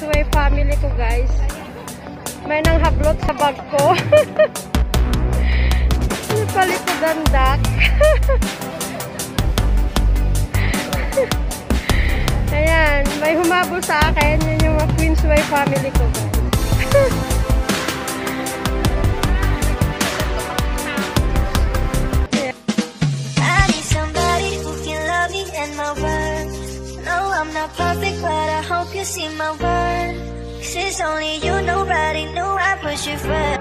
Queensway family ko, guys. May nanghablot sa bag ko. Napalit ko dandak. Ayan, may humabol sa akin. Yun yung mga Queensway family ko, guys. I'm not perfect, but I hope you see my worth. 'Cause it's only you, nobody knew I put you first.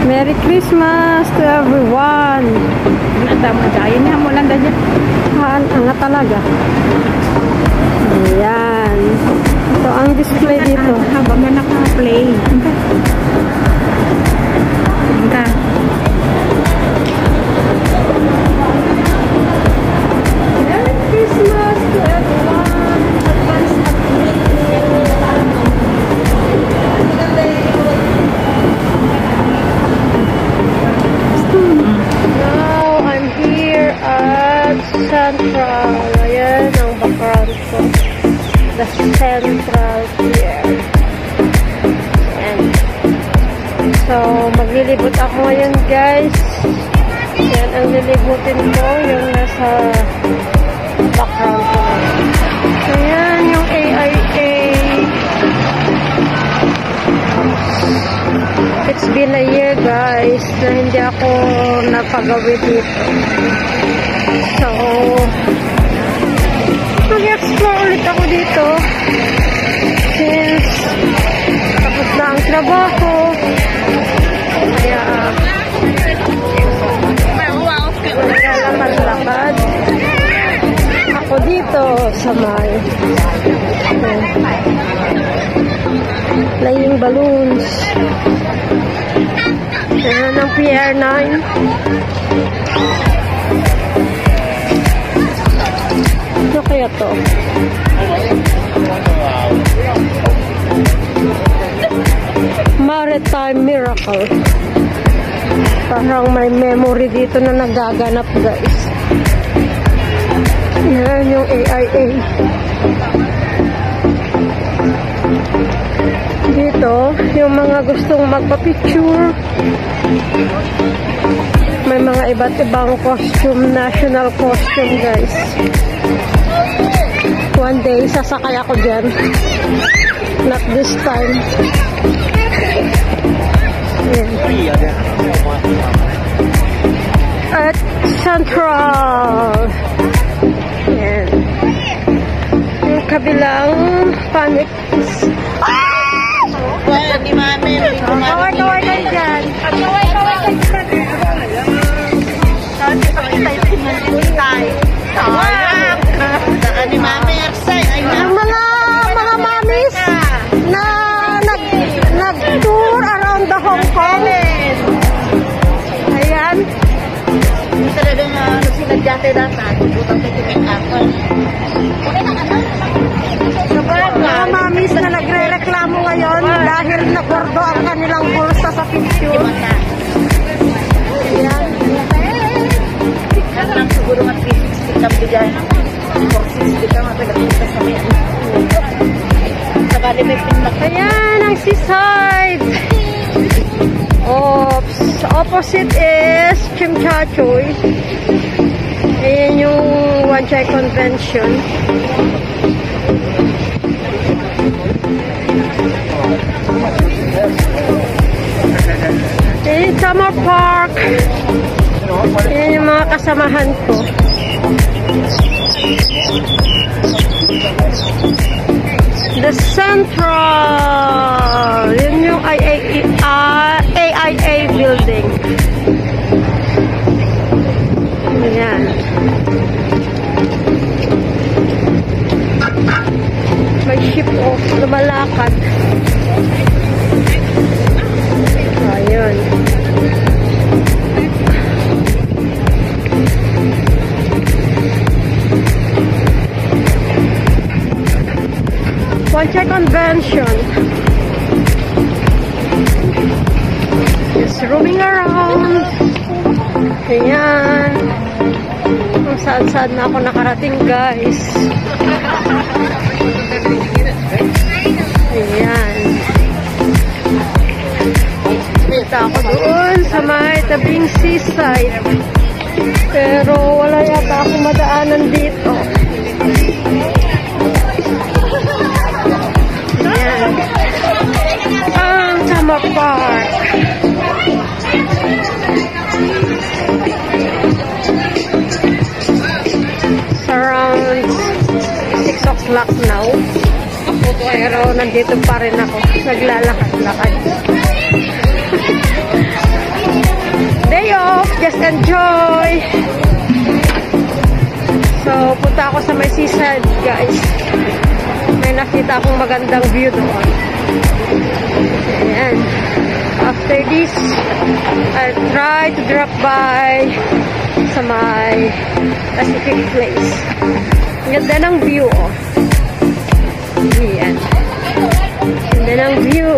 Merry Christmas to everyone! Yun nga mo lang dyan. Nga talaga. Ayan. So, ang display dito. Habang mo naka-play. Ka. Merry Christmas to everyone! Advance Now, I'm here at Central. Ayan ang background ko. The Central here. And so, maglilibot ako ngayon, guys. Yan ang lilibutin ko. Yung nasa background ko. Ayan yung AIA. It's been a year, guys, na hindi ako napagawi dito. So, mag-explore ulit ako dito. Since tapos na ang trabaho. Kaya, naglalakad-lakad ako dito sa may flying balloons. Ayan ang PR9. Ano kaya to? Maritime Miracle. Parang may memory dito na nagaganap, guys. Ayan yung AIA. Dito, yung mga gustong magpa-picture. May mga iba't ibang costume, national costume, guys. One day, sasakay ako dyan. Not this time. Ayan. At Central. Ayan. Yung kabilang panic. Wala ni mami. Kaway-kaway kayo dyan. Kaway-kaway kayo dyan. Sabi pa kita yung pinagintay. Saan ni mami Arsay? Yung mga mamis na nag-tour around the Hong Kong. Ayan. Talagang sila dati data. Butang titikit ako. Mga mamis na nagre-reklamo ngayon dahil nagordo ang kanilang bulsa sa picture. Ayan. Lang siguro nga 360 kang bigay. 460 ka matagapita sa mga. Sakali may pinmak. Ayan ang seaside. Oops. Opposite is Chimchachoy. Ayan yung Wan Chai Convention. In Summer Park. Yan yung mga kasamahan ko. The Central. Yun yung AIA building. Yan. May ship of lumalakad. Ayun. Wanchay Convention. Just roaming around. Ayan. Kung saan-saan na ako nakarating, guys. Ayan. Punta ako doon sa may tabing seaside. Pero wala yata akong madaanan dito. Ayan. Ang Summer Park. It's around 6 o'clock now. Pero nandito pa rin ako. Naglalakad-lakad. Day off. Just enjoy. So, punta ako sa may seaside, guys. May nakita akong magandang view doon. Ayan. After this, I'll try to drop by sa my Pacific Place. Ganda ng view, oh. Ayan. Ganda ng view.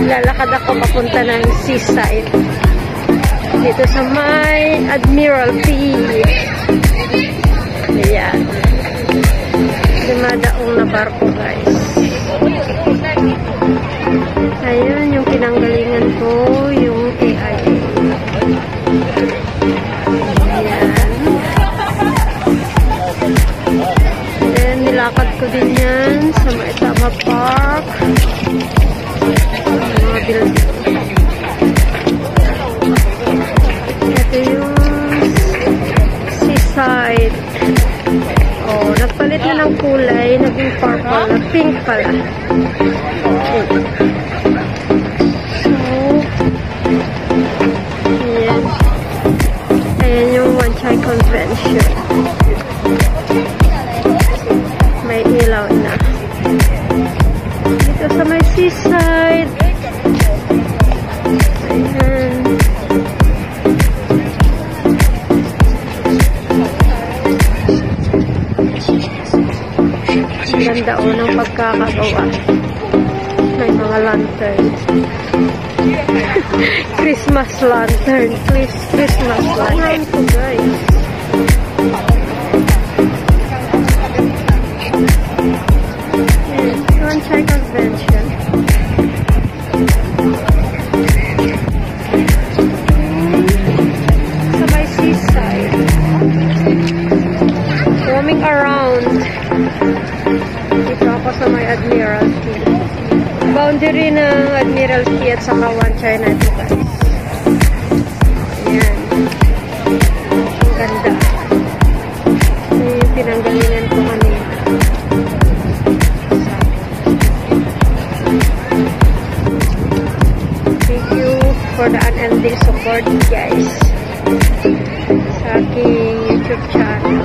Lalakad ako papunta ng seaside. Dito sa may Admiralty. Ayan. Dumadaong na barko, guys. Ayan, yung pinanggalingan ko, yung AIA. Ayan. Then, nilakad ko din yan sa Maitama Park. Mga building. Ito yung seaside. Oh, nagpalit na ng kulay, naging purple, na pink pala. Okay. So, ayan. Ayan yung Wanchay Convention. May ilaw na. Dito sa may seaside. Ayan. Ganda o ng pagkakagawa. May mga lantern. Christmas lantern. Please, Christmas lantern to, guys. Wanchay Convention. Sa may seaside. Roaming around. Dito ako sa may Admiralty. Boundary ng Admiralty at saka Wanchay na ito, guys. Ayan. Ang ganda. Ito yung pinanggalingan ko kanina. Thank you for the unending support, guys. Sa aking YouTube channel.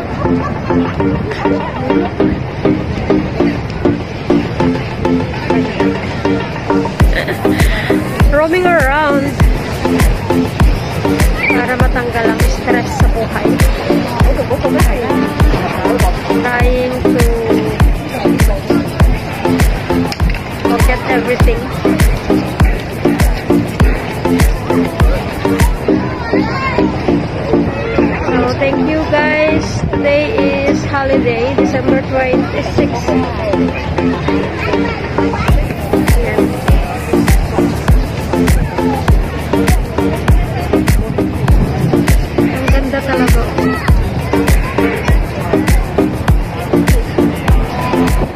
Roaming around para matanggal ang stress sa buhay. Trying to forget everything. So thank you, guys. Today is holiday, December 26. Ayan. Ang ganda talaga.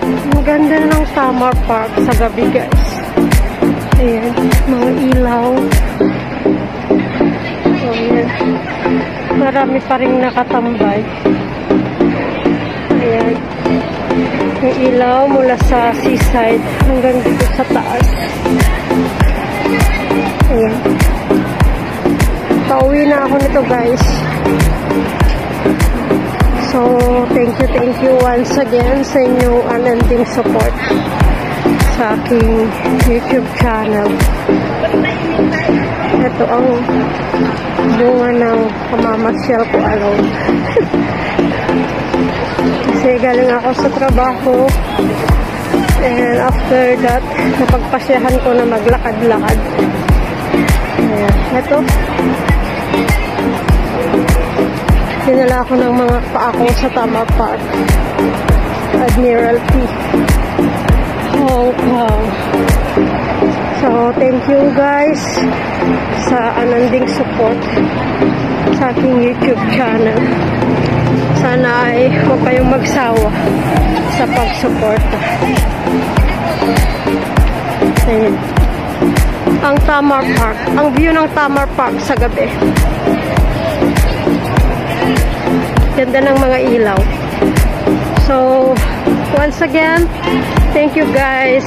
Ang ganda ng Summer Park sa gabi, guys. Ayan, mga ilaw. marami pa rin nakatambay. Ayan. Yung ilaw mula sa seaside hanggang dito sa taas. Ayan. Pauwi na ako nito, guys. So, thank you once again sa inyong unending support sa aking YouTube channel. Ito ang bunga ng pamamasyal ko alone. Kasi galing ako sa trabaho, and after that, napagpasyahan ko na maglakad-lakad. Ayan. Ito. Dinala ako ng mga paako sa Tamar Park, Admiralty, Hong Kong. So, thank you guys sa unending support sa aking YouTube channel. Sana ay huwag kayong magsawa sa pagsuporta. Ayan. Ang Tamar Park, ang view ng Tamar Park sa gabi. Ganda ng mga ilaw. So, once again, thank you guys.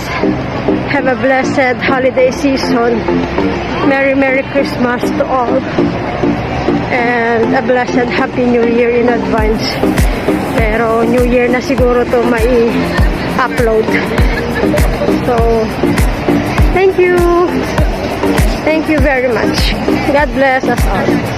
Have a blessed holiday season. Merry Christmas to all. And a blessed Happy New Year in advance. Pero New Year na siguro to mai-upload. So, thank you. Thank you very much. God bless us all.